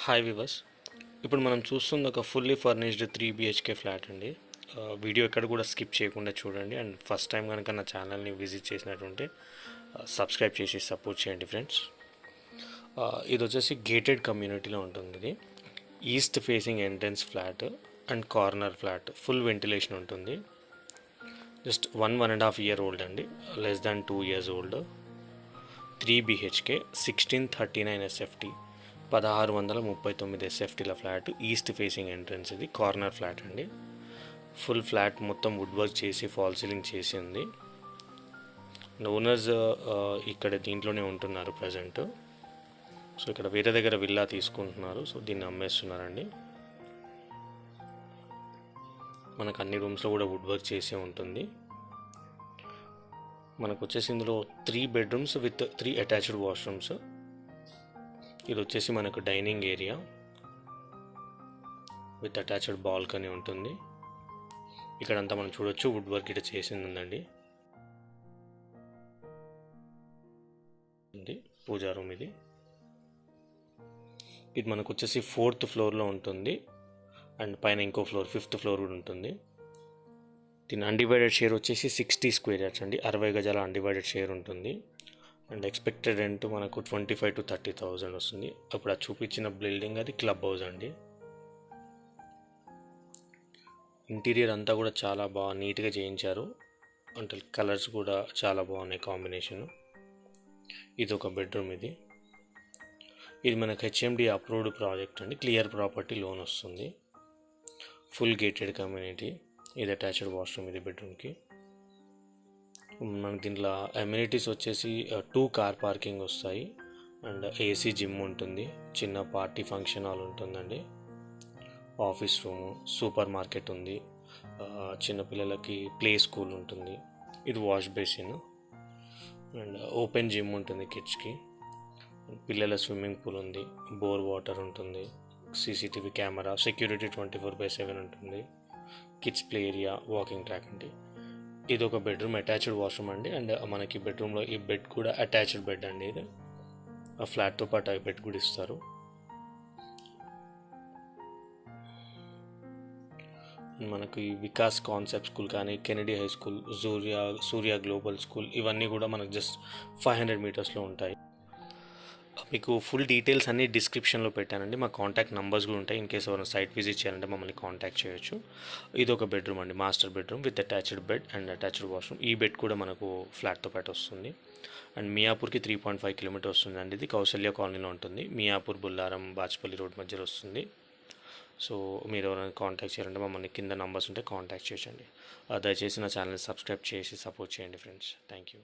Hi viewers. ఇప్పుడు మనం చూస్తుంది ఒక ఫుల్లీ ఫర్నిష్డ్ 3 BHK ఫ్లాట్ అండి. వీడియో ఎక్కడ కూడా స్కిప్ చేయకుండా చూడండి. అండ్ ఫస్ట్ టైం కనుక నా ఛానల్ని విజిట్ చేసినట్టుంటే సబ్స్క్రైబ్ చేసి సపోర్ట్ చేయండి ఫ్రెండ్స్. ఇది వచ్చేసి గేటెడ్ కమ్యూనిటీలో ఉంటుంది. ఇది east facing entrance flat and corner flat, full ventilation ఉంటుంది. జస్ట్ 1.5 year ఓల్డ్ అండి, less than 2 years old. 3 BHK 1639 SFT, 1639 SFTల ఫ్లాట్. ఈస్ట్ ఫేసింగ్ ఎంట్రన్స్, ఇది కార్నర్ ఫ్లాట్ అండి. ఫుల్ ఫ్లాట్ మొత్తం వుడ్ వర్క్ చేసి ఫాల్ సీలింగ్ చేసి ఉంది. ఓనర్స్ ఇక్కడ దీంట్లోనే ఉంటున్నారు ప్రజెంట్. సో ఇక్కడ వేరే దగ్గర విల్లా తీసుకుంటున్నారు, సో దీన్ని అమ్మేస్తున్నారండి. మనకు అన్ని రూమ్స్లో కూడా వుడ్ వర్క్ చేసే ఉంటుంది. మనకు వచ్చేసి ఇందులో 3 bedrooms విత్ 3 అటాచ్డ్ వాష్రూమ్స్. ఇది వచ్చేసి మనకు dining area with attached balcony ఉంటుంది. ఇక్కడంతా మనం చూడొచ్చు వుడ్ వర్క్ ఇట్లా చేసింది ఉందండి. పూజా రూమ్ ఇది. ఇది మనకు వచ్చేసి 4th floorలో ఉంటుంది. అండ్ పైన ఇంకో ఫ్లోర్ 5th floor కూడా ఉంటుంది. దీని అన్డివైడెడ్ షేర్ వచ్చేసి 60 square yards అండి, 60 గజాల అన్డివైడెడ్ షేర్ ఉంటుంది. అండ్ ఎక్స్పెక్టెడ్ రెంట్ మనకు 25,000 to 30,000 వస్తుంది. అప్పుడు అది చూపించిన బిల్డింగ్ అది క్లబ్ హౌస్ అండి. ఇంటీరియర్ అంతా కూడా చాలా బాగా నీట్గా చేయించారు. అంటే కలర్స్ కూడా చాలా బాగున్నాయి కాంబినేషన్. ఇది ఒక బెడ్రూమ్. ఇది మనకు HMD అప్రూవ్డ్ ప్రాజెక్ట్ అండి, క్లియర్ ప్రాపర్టీ లోన్ వస్తుంది. Full gated community. ఇది అటాచ్డ్ వాష్రూమ్ ఇది బెడ్రూమ్కి. మనకి దీంట్లో అమ్యూనిటీస్ వచ్చేసి 2 కార్ పార్కింగ్ వస్తాయి. అండ్ AC జిమ్ ఉంటుంది, చిన్న పార్టీ ఫంక్షన్ హాల్ ఉంటుందండి, ఆఫీస్ రూము, సూపర్ మార్కెట్ ఉంది, చిన్నపిల్లలకి ప్లే స్కూల్ ఉంటుంది. ఇది wash basin and open gym ఉంటుంది కిడ్స్కి. పిల్లల స్విమ్మింగ్ పూల్ ఉంది, బోర్ వాటర్ ఉంటుంది, CCTV కెమెరా, సెక్యూరిటీ 24/7 ఉంటుంది, kids play area, walking track అండి. ఇది ఒక బెడ్రూమ్, అటాచ్డ్ వాష్రూమ్ అండి. అండ్ మనకి బెడ్రూమ్లో ఈ బెడ్ కూడా అటాచ్డ్ బెడ్ అండి. ఇది ఆ ఫ్లాట్తో పాటు ఆ బెడ్ కూడా ఇస్తారు. మనకి వికాస్ కాన్సెప్ట్ స్కూల్ కానీ, కెనడీ హై స్కూల్, సూర్య గ్లోబల్ స్కూల్, ఇవన్నీ కూడా మనకు జస్ట్ 500 meters ఉంటాయి. మీకు ఫుల్ డీటెయిల్స్ అన్నీ డిస్క్రిప్షన్లో పెట్టానండి. మా కాంటాక్ట్ నెంబర్స్ కూడా ఉంటాయి. ఇన్ కేస్ ఎవరైనా సైట్ విజిట్ చేయాలంటే మమ్మల్ని కాంటాక్ట్ చేయొచ్చు. ఇది ఒక బెడ్రూమ్ అండి, master bedroom with attached bed and attached washroom. ఈ బెడ్ కూడా మనకు ఫ్లాట్తో పాటు వస్తుంది. అండ్ మియాపూర్కి 3.5 kilometers వస్తుంది అండి. ఇది కౌశల్య కాలనీలో ఉంటుంది. మియాపూర్, బుల్లారం, బాచ్పల్లి రోడ్ మధ్యలో వస్తుంది. సో మీరు ఎవరైనా కాంటాక్ట్ చేయాలంటే మమ్మల్ని కింద నంబర్స్ ఉంటే కాంటాక్ట్ చేయొచ్చండి. దయచేసి నా ఛానల్ని సబ్స్క్రైబ్ చేసి సపోర్ట్ చేయండి ఫ్రెండ్స్. Thank you.